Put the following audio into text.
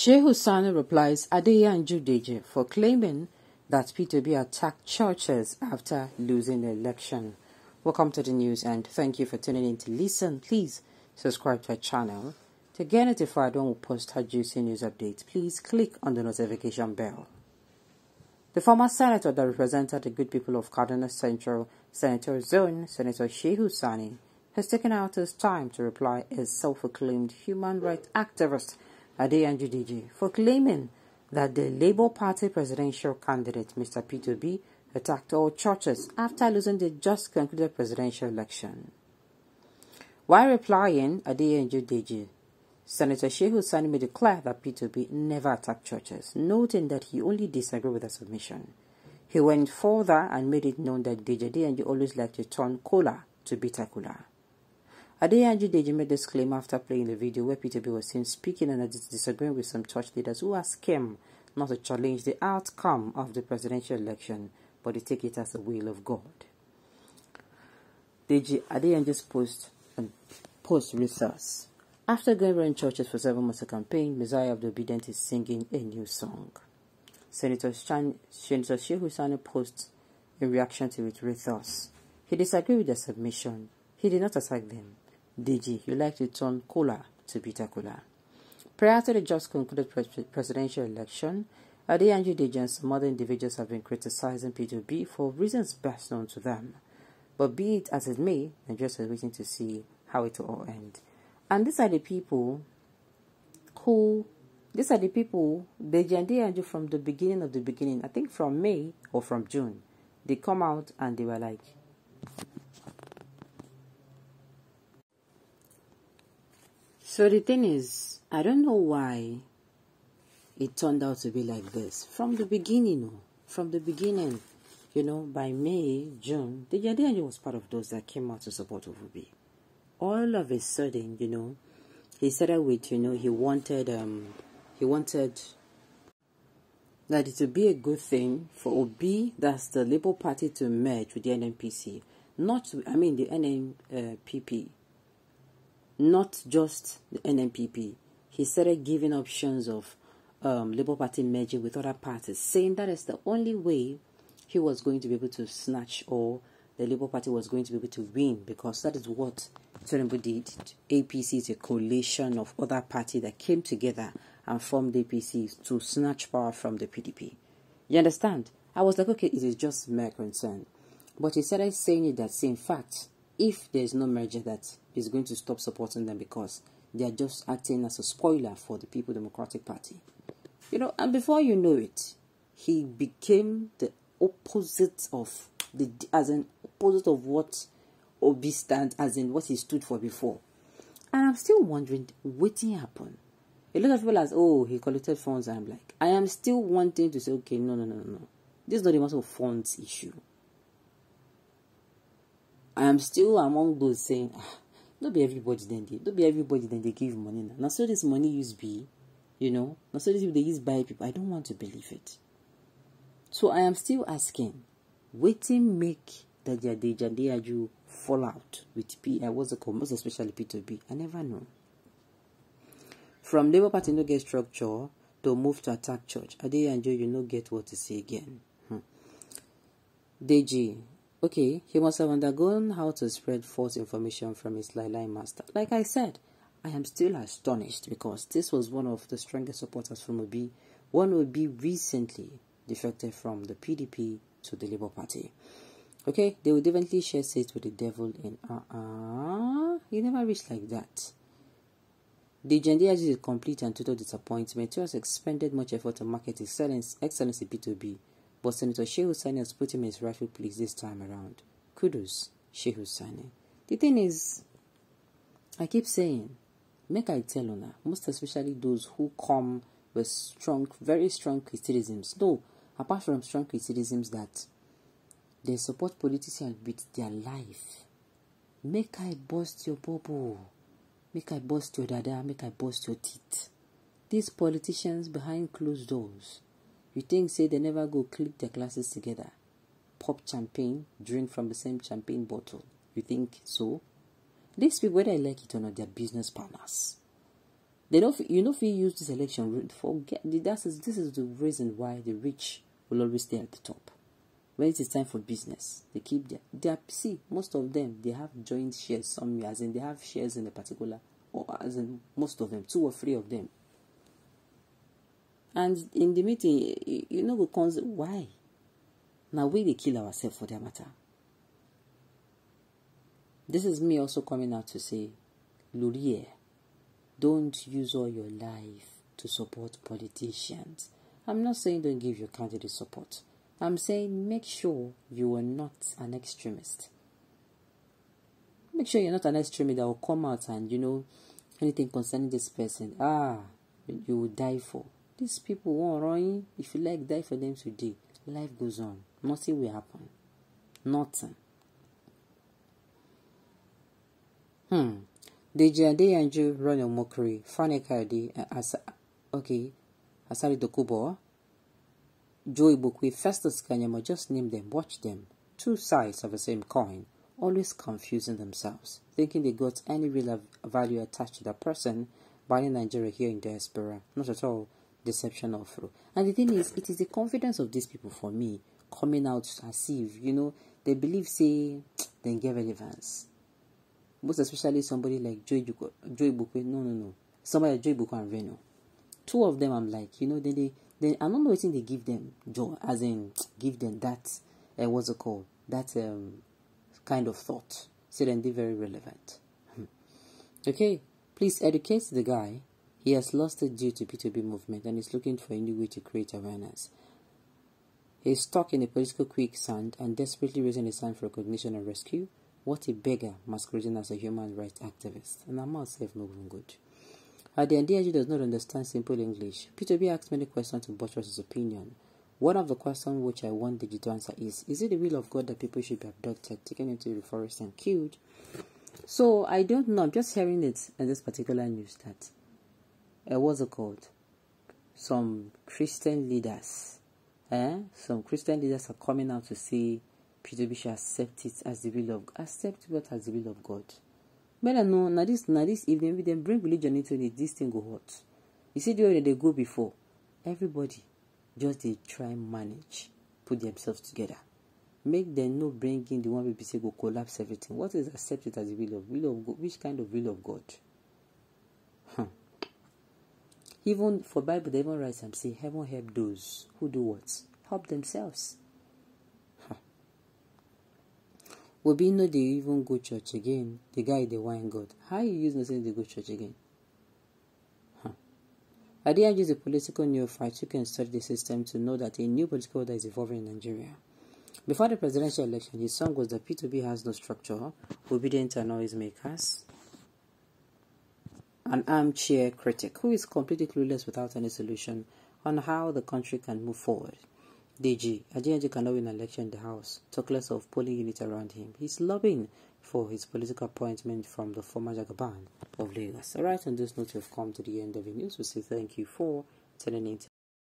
Shehu Sani replies Adeyanju for claiming that P2B attacked churches after losing the election. Welcome to the news and thank you for tuning in to listen. Please subscribe to our channel. To get notified when we post our juicy news updates, please click on the notification bell. The former senator that represented the good people of Kaduna Central Senator Zone, Senator Shehu Sani, has taken out his time to reply as self-proclaimed human rights activist Adeyanju for claiming that the Labour Party presidential candidate Mr. P2B attacked all churches after losing the just concluded presidential election. While replying, Adeyanju Senator Shehu Sani made it clear that P2B never attacked churches, noting that he only disagreed with the submission. He went further and made it known that Adeyanju always liked to turn cola to bitter cola. Adeyanju made this claim after playing the video where P2B was seen speaking and disagreeing with some church leaders who asked him not to challenge the outcome of the presidential election, but to take it as the will of God. Adeyanju's post resource. After going around churches for 7 months of campaign, Messiah of the Obedient is singing a new song. Senator Shehu Sani posts in reaction to it with us. He disagreed with the submission. He did not attack them. You like to turn cola to bitter cola. Prior to the just concluded presidential election, Adeyanju and some other individuals have been criticizing P2B for reasons best known to them. But be it as it may, they're just waiting to see how it will all end. And these are the people, Adeyanju from the beginning, I think from May or from June, they come out and they were like, so the thing is, I don't know why it turned out to be like this. From the beginning, by May, June, Adeyanju was part of those that came out to support Ovubi. All of a sudden, he started with, he wanted that it would be a good thing for Obi, that's the Labour Party, to merge with the NNPC. The NNPP. Not just the NNPP. He started giving options of Labour Party merging with other parties, saying that is the only way he was going to be able to snatch, or the Labour Party was going to be able to win, because that is what Tinubu did. APC is a coalition of other parties that came together and formed APC to snatch power from the PDP. You understand? I was like, okay, it is just mere concern. But he started saying it that, in fact, if there is no merger, that is going to stop supporting them because they are just acting as a spoiler for the People Democratic Party. And before you know it, he became the opposite of what Obi stands, as in what he stood for before. And I'm still wondering what happened. A lot of people ask, oh, he collected funds, and I'm like, I am still wanting to say, okay, no. This is not a matter of funds issue. I am still among those saying, don't be everybody then they give money now. So this money used be, now so this they use buy people. I don't want to believe it. So I am still asking, waiting make that Adeyanju fall out with most especially P2B. I never know. From Labour Party no get structure to move to attack church. Adeyanju, get what to say again. Okay, he must have undergone how to spread false information from his lie master. Like I said, I am still astonished because this was one of the strongest supporters from Obi. One Obi recently defected from the PDP to the Labour Party. Okay, they will definitely share seats with the devil in he never reached like that. The agenda is a complete and total disappointment. He has expended much effort to market his excellency P2B, but Senator Shehu Sani has put him in his rightful place this time around. Kudos, Shehu Sani. The thing is, I keep saying, make I tell Una, most especially those who come with very strong criticisms. No, apart from strong criticisms that they support politicians with their life. Make I bust your bubble. Make I bust your dada. Make I bust your teeth. These politicians behind closed doors, you think say they never go click their glasses together, pop champagne, drink from the same champagne bottle? You think so? These people, whether I like it or not, they're business partners. They don't. You know, if you use this election, forget. This is the reason why the rich will always stay at the top. When it is time for business, they keep their see, most of them, they have joint shares somewhere, as in they have shares in a particular, or as in most of them, 2 or 3 of them. And in the meeting, you know, why? Now we they kill ourselves for that matter. This is me also coming out to say, Lurie, don't use all your life to support politicians. I'm not saying don't give your candidate support. I'm saying make sure you are not an extremist. Make sure you're not an extremist that will come out and, you know, anything concerning this person, you will die for. These people won't run. If you like, die for them today. Life goes on. Nothing will happen. Nothing. Adeyanju run a mockery. Funny Kadi, Asari Dokubo. Joy Bukwe, Festus Kanyama, just name them, watch them. 2 sides of the same coin, always confusing themselves, thinking they got any real value attached to that person, buying Nigeria here in diaspora. Not at all. Deception or through. And the thing is, it is the confidence of these people for me coming out as if, you know, they believe, say, they get relevance. Most especially somebody like Joy Bukwe. No. Somebody like Joy Bukwe and Reno. 2 of them, I'm like, you know, they I don't know what they give them joy, as in give them that what's it called, that kind of thought, so then they're very relevant. Okay, please educate the guy. He has lost it due to P2B movement and is looking for a new way to create awareness. He is stuck in a political quicksand and desperately raising his hand for recognition and rescue. What a beggar masquerading as a human rights activist. And I'm myself not even good. Adeyanju does not understand simple English. P2B asked many questions to buttress his opinion. One of the questions which I want Digi to answer is it the will of God that people should be abducted, taken into the forest and killed? So, I don't know. I'm just hearing it in this particular news that, what's it called? Some Christian leaders, some Christian leaders are coming out to say P2B should accept it as the will of God. Accept what as the will of God. But no, now this evening, we then bring religion into it, this thing go hot. You see the way they go before, everybody just they try and manage, put themselves together. Make them no bring in the one people say go collapse everything. What is accepted as the will of God? Which kind of will of God? Even for Bible, they even write and say, heaven help those who do what? Help themselves. Obi no they even go church again. The guy the wine God. How you use nothing they go church again? Adeyanju is a political neophyte who can study the system to know that a new political order is evolving in Nigeria. Before the presidential election, his song was that P2B has no structure, obedient to noisemakers, an armchair critic who is completely clueless without any solution on how the country can move forward. Adeyanju cannot win an election in the House, talk less of polling units around him. He's lobbying for his political appointment from the former Jagaban of Lagos. Alright, on this note, we've come to the end of the news. We say thank you for tuning in.